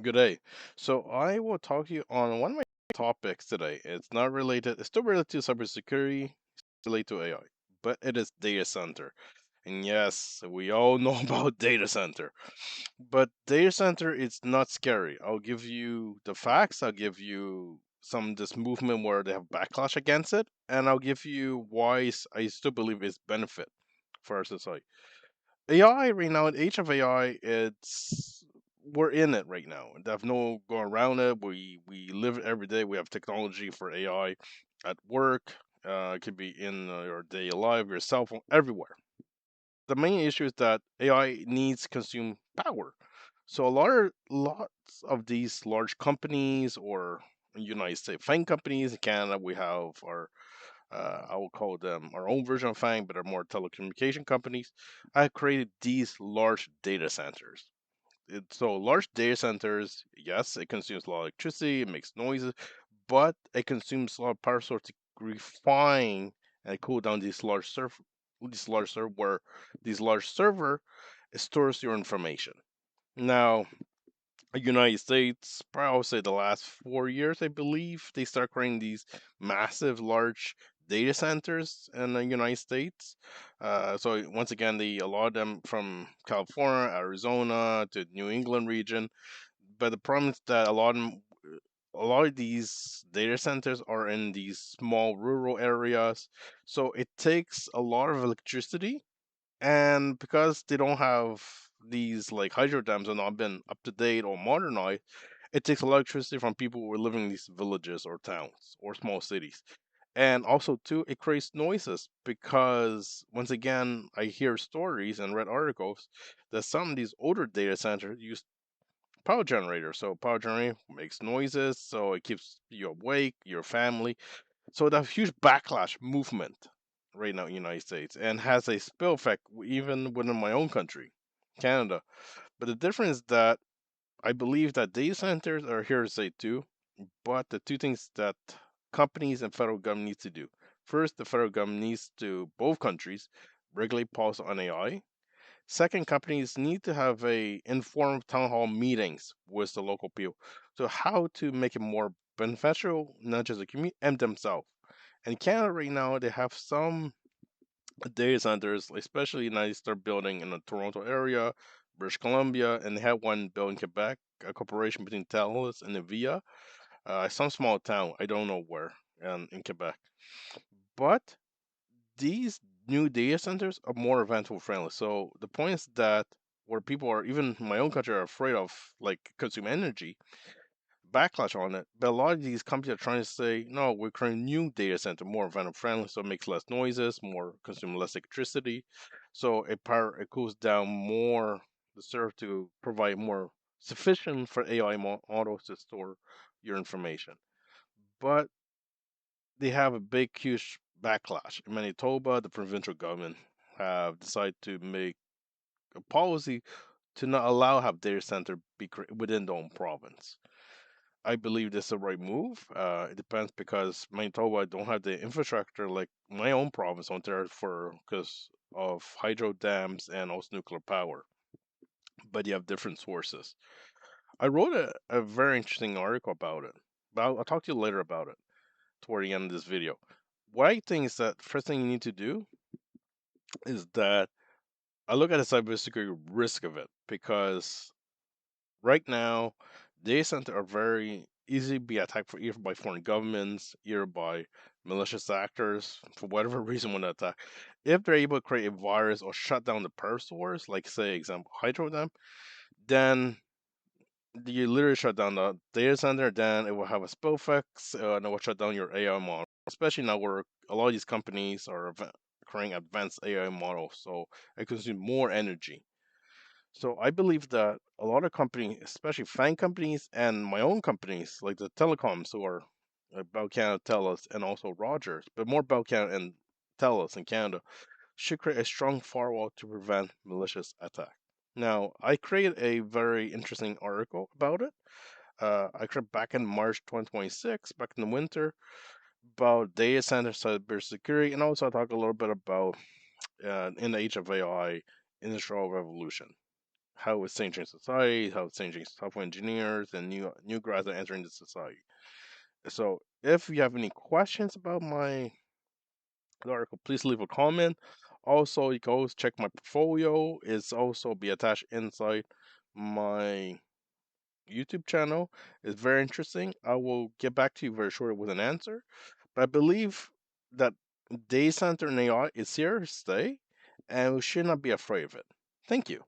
Good day. So I will talk to you on one of my topics today. It's not related, it's still related to cybersecurity, related to AI, but it is data center. And yes, we all know about data center. But data center is not scary. I'll give you the facts, I'll give you some this movement where they have backlash against it, and I'll give you why I still believe it's benefit for our society. AI right now, in the age of AI, it's we're in it right now. There's no going around it. We live it every day. We have technology for AI at work. It could be in your daily life, your cell phone, everywhere. The main issue is that AI needs consume power. So lots of these large companies or United States FANG companies in Canada, we have our I will call them our own version of FANG, but are more telecommunication companies. I created these large data centers. So large data centers, yes, it consumes a lot of electricity, it makes noises, but it consumes a lot of power source to refine and cool down these large server stores your information. Now, United States, probably I would say the last 4 years, I believe, they start creating these massive, large data centers in the United States. So once again, a lot of them from California, Arizona to New England region. But the problem is that a lot of these data centers are in these small rural areas, so it takes a lot of electricity, and because they don't have these like hydro dams have not been up to date or modernized, it takes electricity from people who are living in these villages or towns or small cities. And also too, it creates noises because once again, I hear stories and read articles that some of these older data centers use power generators. So power generator makes noises, so it keeps you awake, your family. So the huge backlash movement right now in the United States and has a spill effect even within my own country, Canada. But the difference is that I believe that data centers are here to stay too, but the two things that companies and federal government needs to do. First, the federal government needs to both countries regulate policy on AI. Second, companies need to have a informed town hall meetings with the local people. So how to make it more beneficial, not just the community and themselves. In Canada right now, they have some data centers, especially United States building in the Toronto area, British Columbia, and they have one built in Quebec, a cooperation between Telus and Nvidia. Some small town, I don't know where, in Quebec. But these new data centers are more environmental friendly. So the point is that where people are, even in my own country, are afraid of like consume energy, backlash on it. But a lot of these companies are trying to say, no, we're creating new data center, more environment friendly, so it makes less noises, more consume less electricity, so it cools down more the server to provide more sufficient for AI models to store your information. But they have a big, huge backlash. In Manitoba, the provincial government have decided to make a policy to not allow have data center be within their own province. I believe this is the right move. It depends because Manitoba don't have the infrastructure like my own province on there for because of hydro dams and also nuclear power, but you have different sources. I wrote a very interesting article about it, but I'll talk to you later about it toward the end of this video. What I think is that first thing you need to do is that I look at the cybersecurity risk of it because right now, data centers are very easy to be attacked for either by foreign governments, either by malicious actors for whatever reason want to attack. If they're able to create a virus or shut down the power source, like say example Hydrodam, then you literally shut down the data center, then it will have a spill effects, and it will shut down your AI model. Especially now where a lot of these companies are creating advanced AI models, so it consumes more energy. So I believe that a lot of companies, especially FANG companies and my own companies, like the telecoms who are Bell Canada, Telus, and also Rogers, but more Bell Canada and Telus in Canada, should create a strong firewall to prevent malicious attack. Now, I created a very interesting article about it. I created back in March 2026, back in the winter, about data center cybersecurity, and also I talk a little bit about in the age of AI, industrial revolution. how it's changing society, how it's changing software engineers and new grads are entering the society. So if you have any questions about my article, please leave a comment. Also, you can always check my portfolio. It's also be attached inside my YouTube channel. It's very interesting. I will get back to you very shortly with an answer. But I believe that data center and AI is here to stay, and we should not be afraid of it. Thank you.